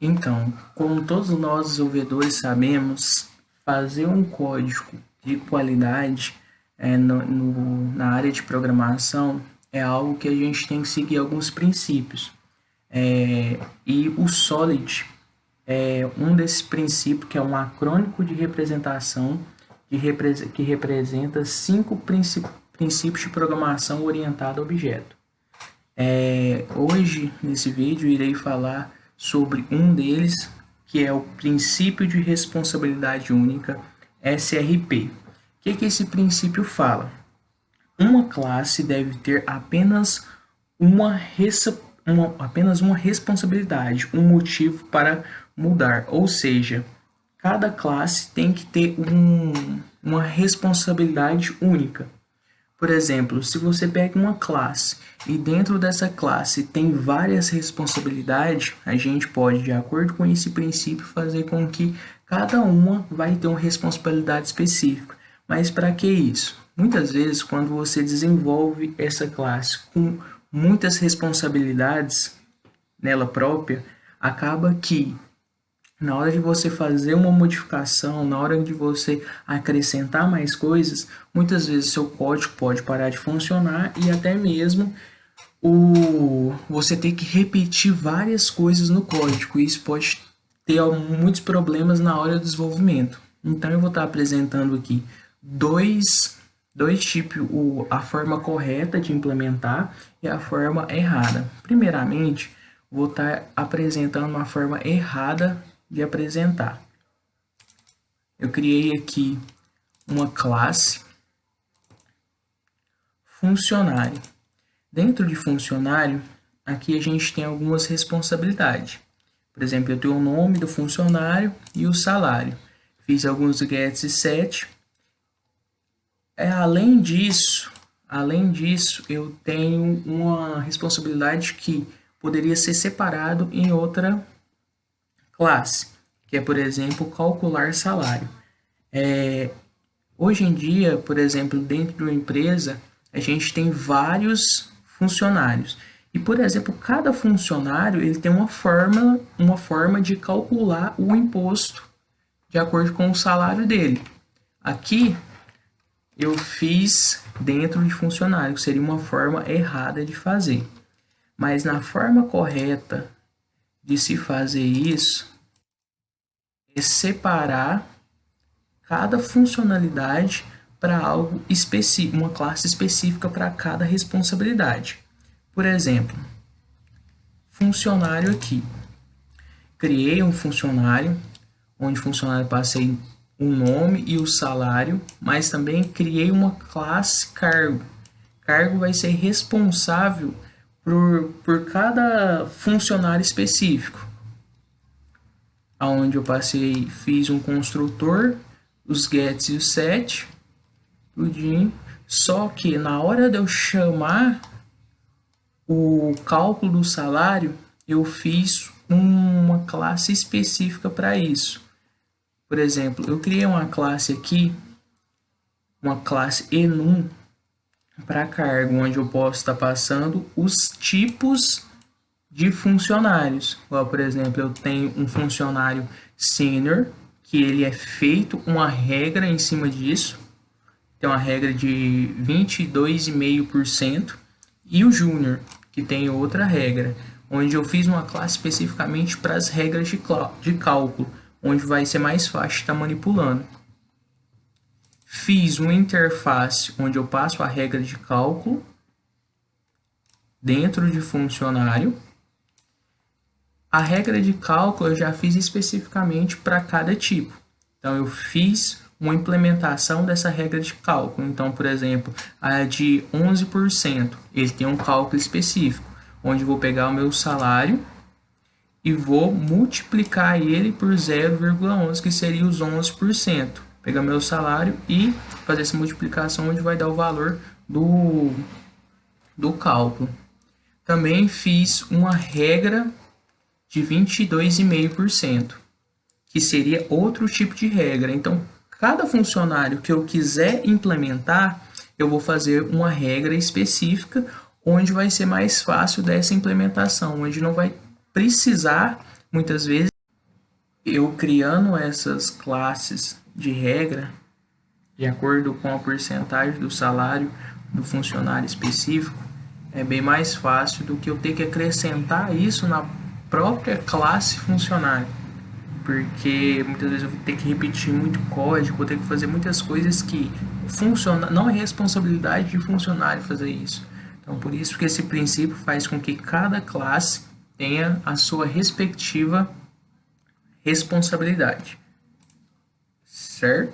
Então, como todos nós desenvolvedores sabemos, fazer um código de qualidade na área de programação é algo que a gente tem que seguir alguns princípios. E o Solid é um desses princípios, que é um acrônico de representação que representa cinco princípios de programação orientada a objeto. Hoje, nesse vídeo, irei falar sobre um deles, que é o princípio de responsabilidade única, SRP. O que esse princípio fala? Uma classe deve ter apenas uma responsabilidade, um motivo para mudar, ou seja, cada classe tem que ter uma responsabilidade única. Por exemplo, se você pega uma classe e dentro dessa classe tem várias responsabilidades, a gente pode, de acordo com esse princípio, fazer com que cada uma vai ter uma responsabilidade específica. Mas para que isso? Muitas vezes, quando você desenvolve essa classe com muitas responsabilidades nela própria, acaba que na hora de você fazer uma modificação, na hora de você acrescentar mais coisas, muitas vezes seu código pode parar de funcionar e até mesmo você ter que repetir várias coisas no código. E isso pode ter muitos problemas na hora do desenvolvimento. Então eu vou estar apresentando aqui dois tipos, a forma correta de implementar e a forma errada. Primeiramente, vou estar apresentando uma forma errada de apresentar. Eu criei aqui uma classe funcionário. Dentro de funcionário, aqui a gente tem algumas responsabilidades. Por exemplo, eu tenho o nome do funcionário e o salário. Fiz alguns gets e set. Além disso, eu tenho uma responsabilidade que poderia ser separado em outra classe, que é, por exemplo, calcular salário. Hoje em dia, por exemplo, dentro de uma empresa, a gente tem vários funcionários. E, por exemplo, cada funcionário ele tem uma forma de calcular o imposto de acordo com o salário dele. Aqui, eu fiz dentro de funcionário, que seria uma forma errada de fazer. Mas na forma correta de se fazer isso, é separar cada funcionalidade para algo específico, uma classe específica para cada responsabilidade. Por exemplo, funcionário aqui. Criei um funcionário, onde funcionário passei o nome e o salário, mas também criei uma classe cargo. Cargo vai ser responsável por cada funcionário específico. Onde eu fiz um construtor, os gets e o set, tudinho. Só que na hora de eu chamar o cálculo do salário, eu fiz uma classe específica para isso. Por exemplo, eu criei uma classe aqui, uma classe enum para cargo, onde eu posso estar passando os tipos de funcionários. Por exemplo, eu tenho um funcionário sênior, que ele é feito uma regra em cima disso, tem uma regra de 22,5%, e o júnior, que tem outra regra, onde eu fiz uma classe especificamente para as regras de cálculo, onde vai ser mais fácil estar manipulando. Fiz uma interface onde eu passo a regra de cálculo dentro de funcionário. A regra de cálculo eu já fiz especificamente para cada tipo. Então, eu fiz uma implementação dessa regra de cálculo. Então, por exemplo, a de 11%, ele tem um cálculo específico, onde eu vou pegar o meu salário e vou multiplicar ele por 0,11, que seria os 11%. Pegar meu salário e fazer essa multiplicação, onde vai dar o valor do cálculo. Também fiz uma regra de 22,5%, que seria outro tipo de regra. Então, cada funcionário que eu quiser implementar, eu vou fazer uma regra específica, onde vai ser mais fácil dessa implementação, onde não vai precisar Muitas vezes, eu criando essas classes de regra, de acordo com a porcentagem do salário do funcionário específico, é bem mais fácil do que eu ter que acrescentar isso na própria classe funcionário. Porque muitas vezes eu vou ter que repetir muito código, vou ter que fazer muitas coisas que não é responsabilidade de funcionário fazer isso. Então, por isso que esse princípio faz com que cada classe tenha a sua respectiva responsabilidade, certo?